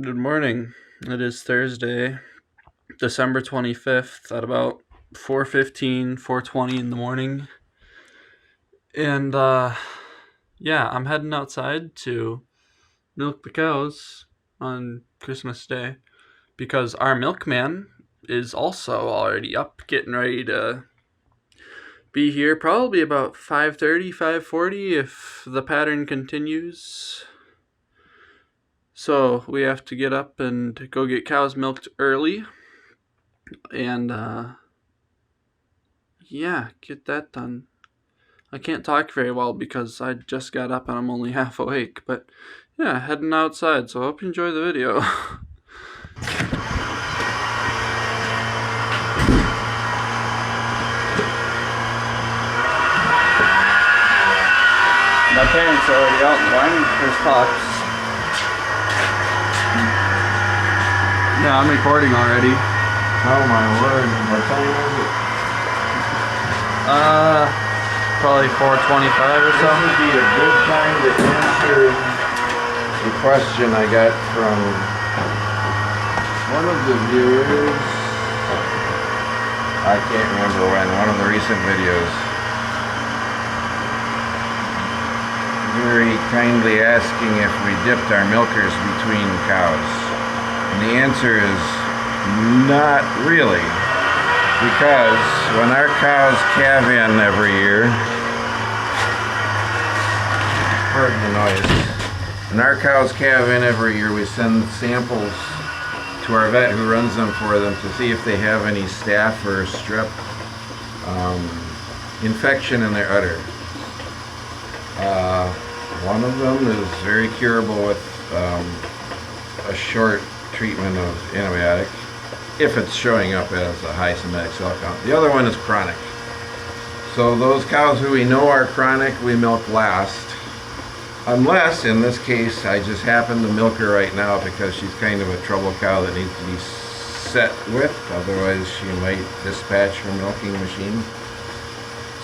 Good morning. It is Thursday, December 25th at about 4:15, 4:20 in the morning. And yeah, I'm heading outside to milk the cows on Christmas Day because our milkman is also already up getting ready to be here probably about 5:30, 5:40 if the pattern continues. So we have to get up and go get cows milked early and yeah, get that done. I can't talk very well because I just got up and I'm only half awake, but yeah, heading outside, so I hope you enjoy the video. My parents are already out in the barn. There's Pops. Yeah, I'm recording already. Oh my word, what time is it? Probably 4:25 or so. This would be a good time to answer a question I got from one of the viewers. I can't remember when, one of the recent videos. Very kindly asking if we dipped our milkers between cows. And the answer is not really. Because when our cows calve in every year, pardon the noise, when our cows calve in every year, we send samples to our vet who runs them for them to see if they have any staph or strep infection in their udder. One of them is very curable with a short treatment of antibiotic, if it's showing up as a high somatic cell count. The other one is chronic. So those cows who we know are chronic, we milk last. Unless, in this case, I just happen to milk her right now because she's kind of a trouble cow that needs to be set with. Otherwise, she might dispatch her milking machine.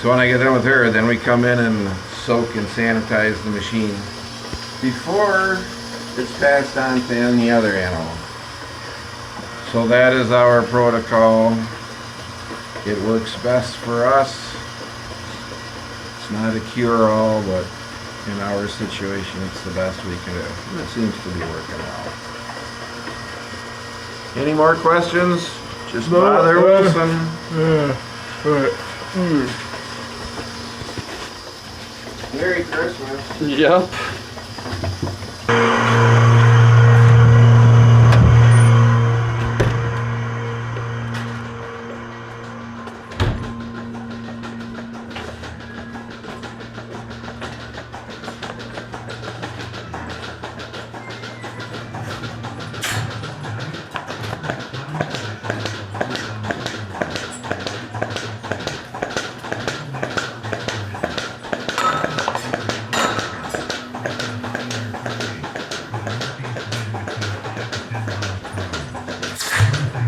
So when I get done with her, then we come in and soak and sanitize the machine before it's passed on to any other animal. So that is our protocol. It works best for us. It's not a cure-all, but in our situation, it's the best we can do. And it seems to be working well. Any more questions? Just bother Wilson. Merry Christmas. Yep.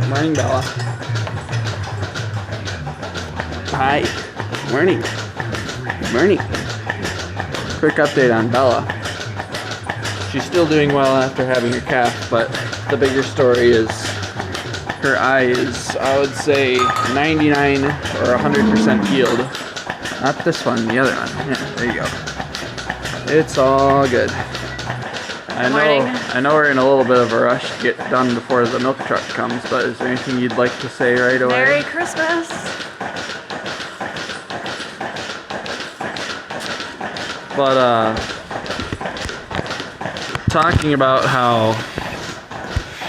Morning, Bella. Hi. Morning. Morning. Quick update on Bella. She's still doing well after having her calf, but the bigger story is her eye is, I would say, 99 or 100% healed. Not this one, the other one. Yeah, there you go. It's all good. I know we're in a little bit of a rush to get done before the milk truck comes, but is there anything you'd like to say right away? Merry Christmas! But, talking about how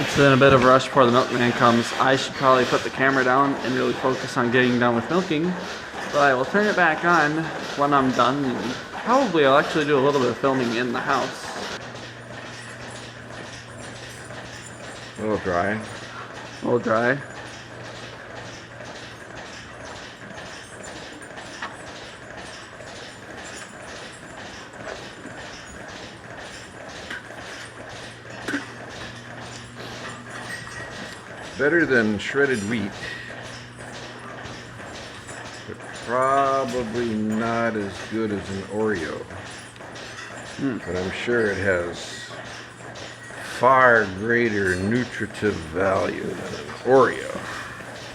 it's in a bit of a rush before the milkman comes, I should probably put the camera down and really focus on getting done with milking. But I will turn it back on when I'm done, and probably I'll actually do a little bit of filming in the house. A little dry. A little dry. Better than shredded wheat, but probably not as good as an Oreo. But I'm sure it has far greater nutritive value than an Oreo.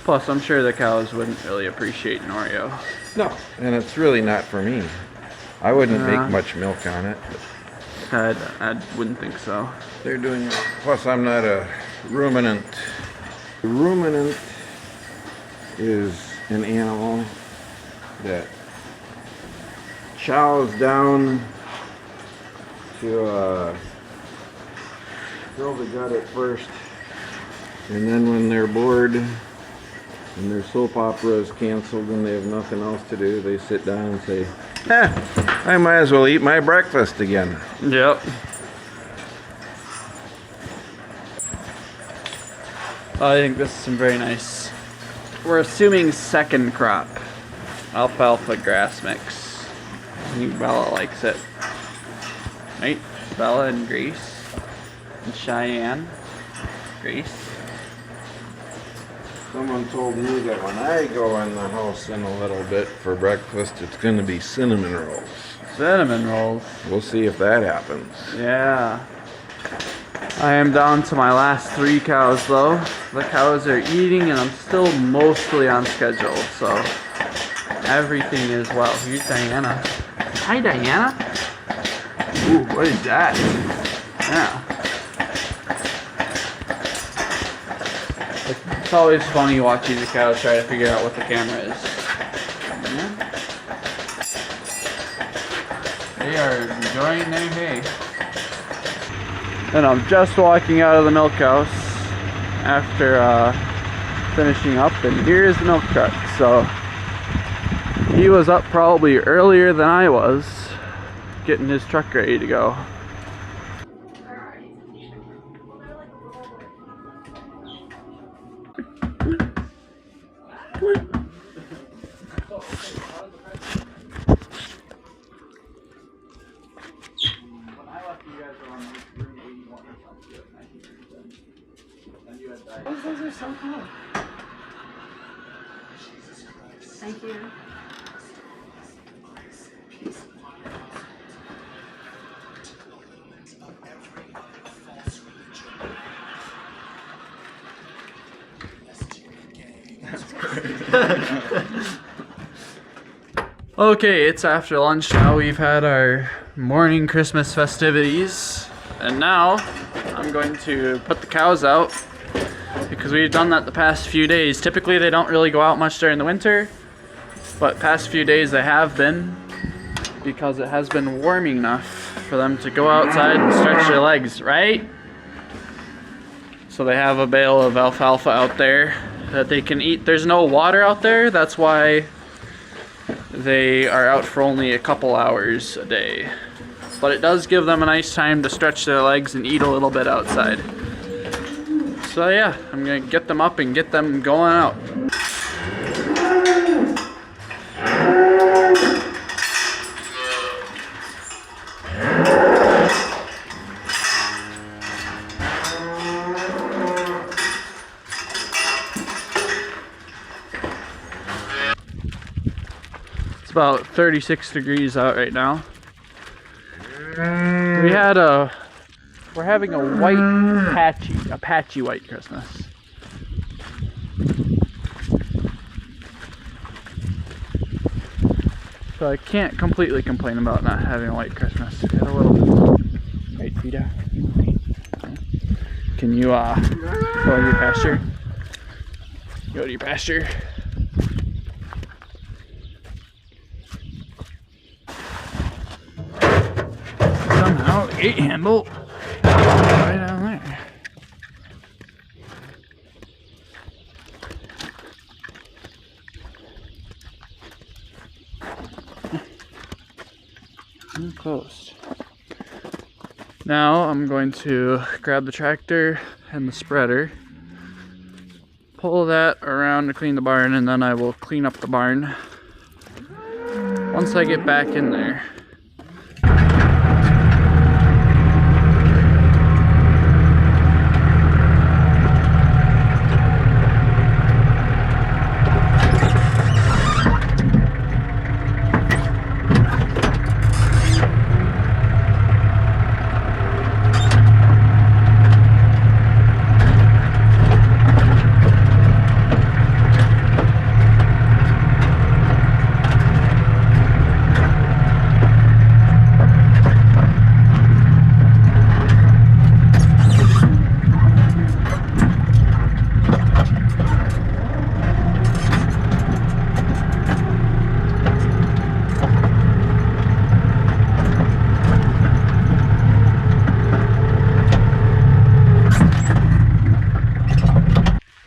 Plus, I'm sure the cows wouldn't really appreciate an Oreo. No, and it's really not for me. I wouldn't make much milk on it. I wouldn't think so. They're doing it. Plus, I'm not a ruminant. A ruminant is an animal that chows down to fill the gut at first, and then when they're bored and their soap opera is canceled and they have nothing else to do, they sit down and say, I might as well eat my breakfast again. Yep. I think this is some very nice. We're assuming second crop alfalfa grass mix. I think Bella likes it. Right? Bella and Grace and Cheyenne. Grace. Someone told me that when I go in the house in a little bit for breakfast, it's going to be cinnamon rolls. Cinnamon rolls. We'll see if that happens. Yeah. I am down to my last 3 cows though. The cows are eating and I'm still mostly on schedule, so everything is well. Here's Diana. Hi Diana. Ooh, what is that? Yeah. It's always funny watching the cows try to figure out what the camera is. Yeah. They are enjoying their day. And I'm just walking out of the milk house after finishing up, and here's the milk truck. So he was up probably earlier than I was, getting his truck ready to go. Those are so cool. Thank you. Okay, it's after lunch now. We've had our morning Christmas festivities, and now I'm going to put the cows out because we've done that the past few days. Typically they don't really go out much during the winter, but past few days they have been, because it has been warming enough for them to go outside and stretch their legs, right? So they have a bale of alfalfa out there that they can eat. There's no water out there, that's why they are out for only a couple hours a day. But it does give them a nice time to stretch their legs and eat a little bit outside. So yeah, I'm gonna get them up and get them going out. It's about 36 degrees out right now. We're having a patchy white Christmas. So I can't completely complain about not having a white Christmas. Got a little right, Vita. Can you go to your pasture? Go to your pasture. Somehow the gate handle right down there. Closed. Now I'm going to grab the tractor and the spreader, pull that around to clean the barn, and then I will clean up the barn once I get back in there.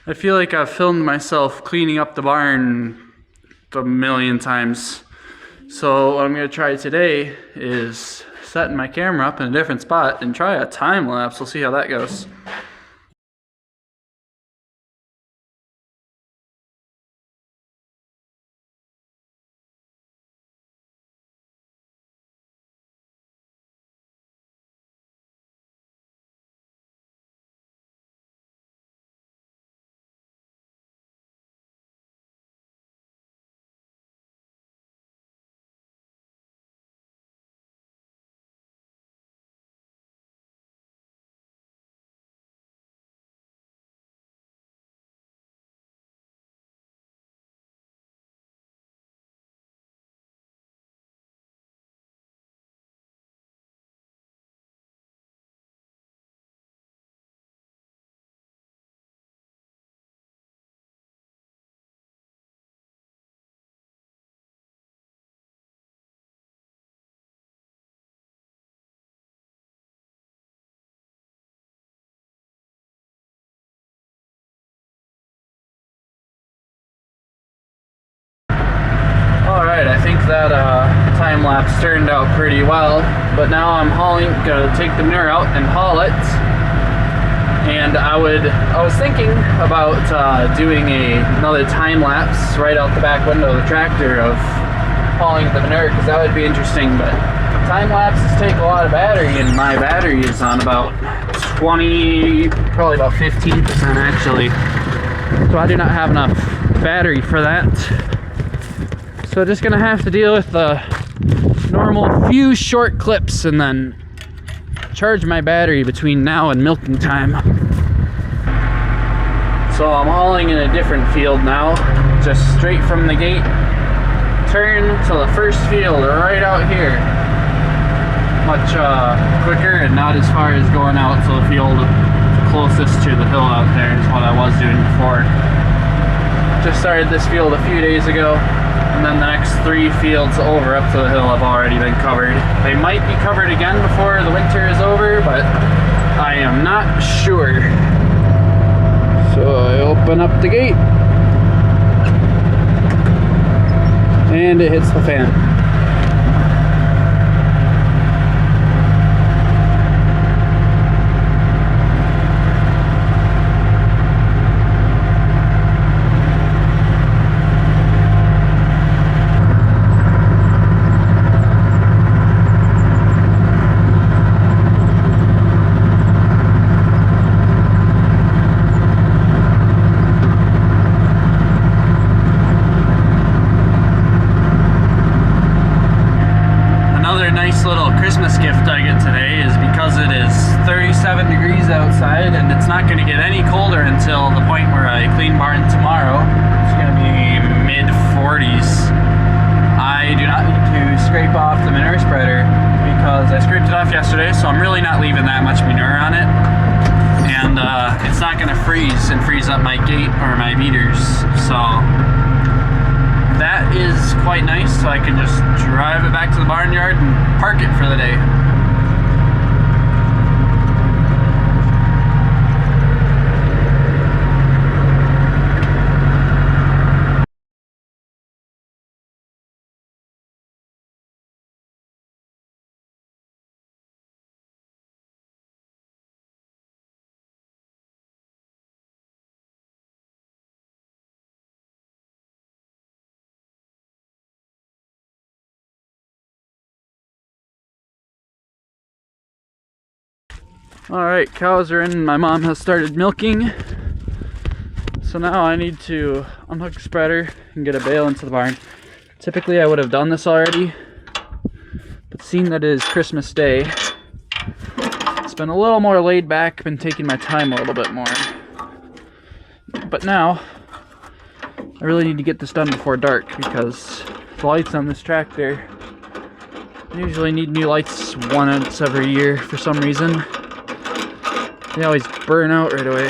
I feel like I've filmed myself cleaning up the barn a million times. So what I'm gonna try today is setting my camera up in a different spot and try a time lapse. We'll see how that goes. Alright, I think that time lapse turned out pretty well, but now I'm gonna take the manure out and haul it. And I was thinking about doing another time lapse right out the back window of the tractor of hauling the manure, because that would be interesting, but time lapses take a lot of battery, and my battery is on about 20, probably about 15% actually. So I do not have enough battery for that. So just gonna have to deal with the normal few short clips and then charge my battery between now and milking time. So I'm hauling in a different field now, just straight from the gate, turn to the first field right out here. Much quicker and not as far as going out to the field closest to the hill out there is what I was doing before. Just started this field a few days ago, and then the next 3 fields over up to the hill have already been covered. They might be covered again before the winter is over, but I am not sure. So I open up the gate, and it hits the fan. Nice little Christmas gift I get today is because it is 37 degrees outside and it's not going to get any colder until the point where I clean barn tomorrow. It's going to be mid 40s. I do not need to scrape off the manure spreader because I scraped it off yesterday, so I'm really not leaving that much manure on it. And it's not going to freeze and freeze up my gate or my meters. So that is quite nice, so I can just drive it back to the barnyard and park it for the day. Alright, cows are in. My mom has started milking. So now I need to unhook the spreader and get a bale into the barn. Typically I would have done this already, but seeing that it is Christmas Day, it's been a little more laid back, been taking my time a little bit more. But now, I really need to get this done before dark because the lights on this tractor, I usually need new lights once every year for some reason. They always burn out right away.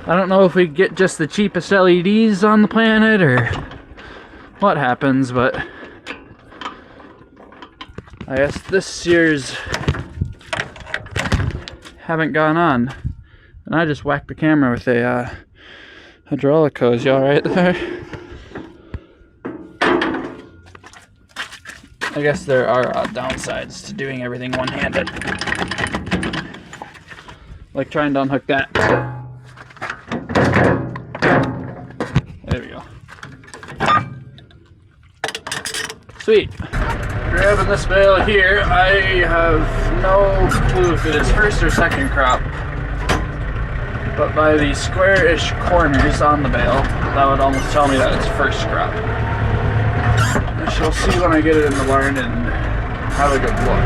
I don't know if we get just the cheapest LEDs on the planet or what happens, but I guess this year's haven't gone on. And I just whacked the camera with a hydraulic hose. You alright there? I guess there are downsides to doing everything one-handed. Like trying to unhook that. There we go. Sweet. Grabbing this bale here, I have no clue if it is first or second crop. But by the square-ish corners on the bale, that would almost tell me that it's first crop. I shall see when I get it in the barn and have a good look.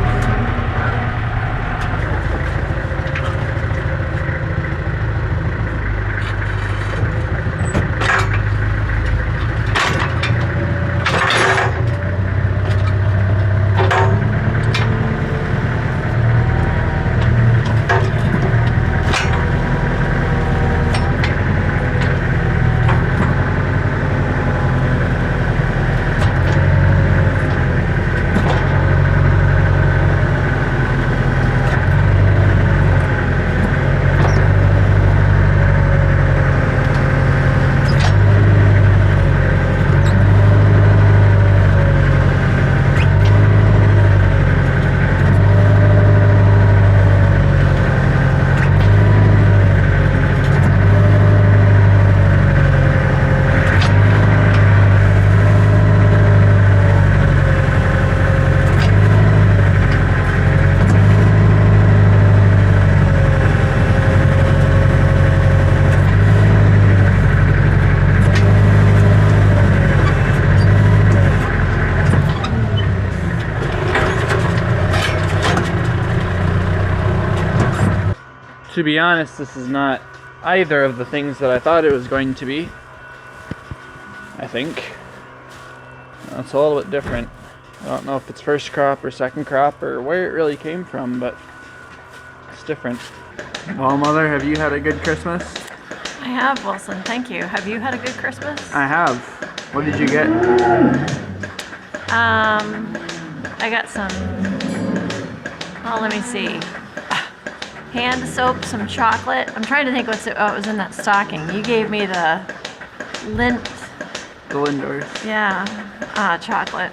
To be honest, this is not either of the things that I thought it was going to be. I think. It's a little bit different. I don't know if it's first crop or second crop or where it really came from, but it's different. Well, Mother, have you had a good Christmas? I have, Wilson. Thank you. Have you had a good Christmas? I have. What did you get? I got some, oh, let me see. Hand soap, some chocolate. I'm trying to think what was in that stocking. You gave me the lint. The Lindors. Yeah, chocolate.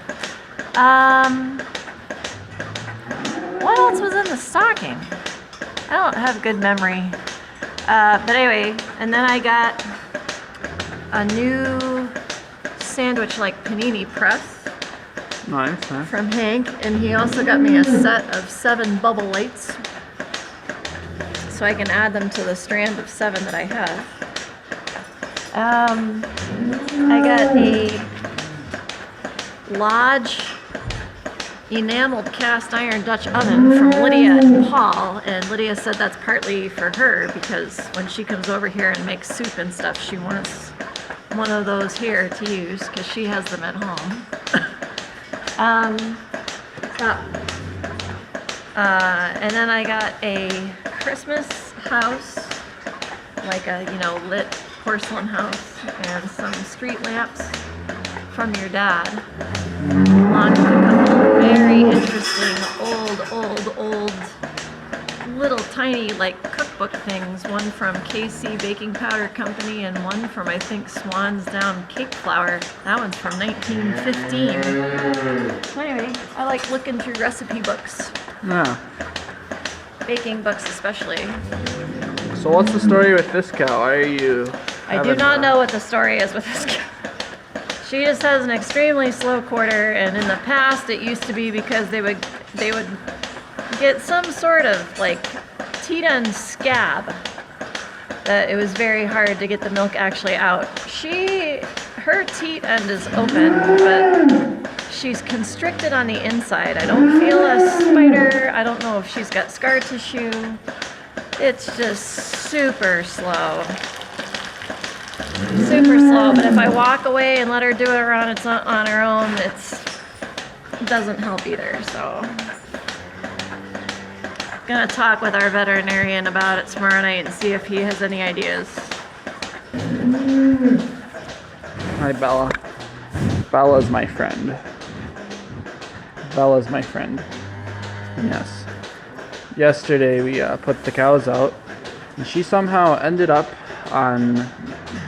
What else was in the stocking? I don't have good memory. But anyway, and then I got a new sandwich like panini press Nice, huh? from Hank, and he also got me a set of 7 bubble lights, so I can add them to the strand of 7 that I have. I got a Lodge enameled cast iron Dutch oven from Lydia and Paul, and Lydia said that's partly for her because when she comes over here and makes soup and stuff, she wants one of those here to use because she has them at home. And then I got a Christmas house, like a, lit porcelain house, and some street lamps from your dad, along with a couple very interesting old little tiny like cookbook things, one from KC Baking Powder Company and one from I think Swan's Down Cake Flour. That one's from 1915. So anyway, I like looking through recipe books. Yeah. Baking books especially. So what's the story with this cow? Why are you... I do not know what the story is with this cow. She just has an extremely slow quarter, and in the past it used to be because they would get some sort of like teat end scab that it was very hard to get the milk actually out. Her teat end is open, but she's constricted on the inside. I don't feel a spider. I don't know if she's got scar tissue. It's just super slow. Super slow, but if I walk away and let her do it on her own, it doesn't help either, so. Gonna talk with our veterinarian about it tomorrow night and see if he has any ideas. Hi, Bella. Bella's my friend. Bella's my friend. Yes. Yesterday we put the cows out And she somehow ended up on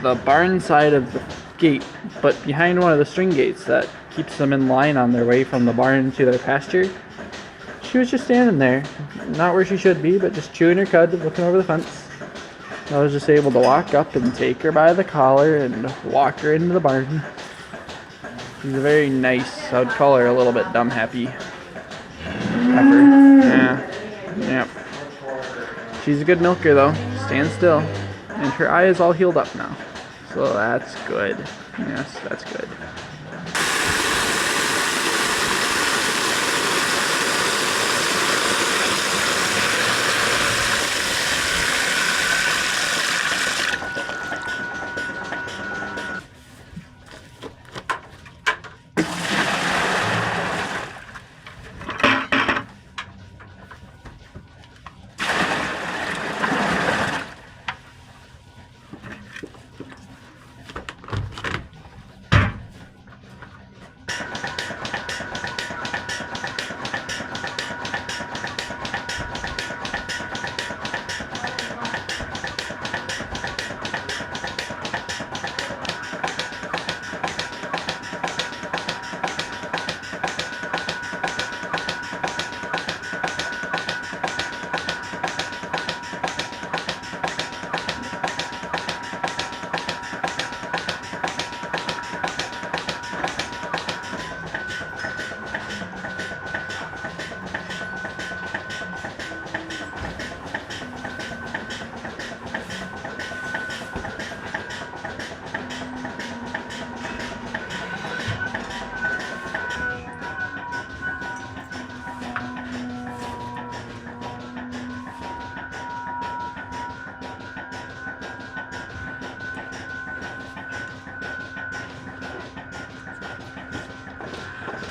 the barn side of the gate, but behind one of the string gates that keeps them in line on their way from the barn to their pasture. She was just standing there, not where she should be, but just chewing her cud, looking over the fence. I was just able to walk up and take her by the collar and walk her into the barn. She's a very nice, I would call her a little bit dumb happy heifer. Yeah, yep. She's a good milker though, stand still. And her eye is all healed up now. So that's good. Yes, that's good.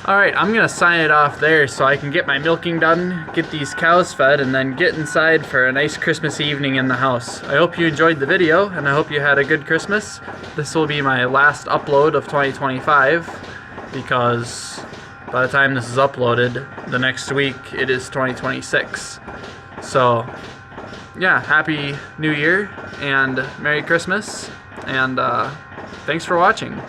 Alright, I'm gonna sign it off there so I can get my milking done, get these cows fed, and then get inside for a nice Christmas evening in the house. I hope you enjoyed the video, and I hope you had a good Christmas. This will be my last upload of 2025, because by the time this is uploaded, the next week, it is 2026. So, yeah, Happy New Year, and Merry Christmas, and thanks for watching.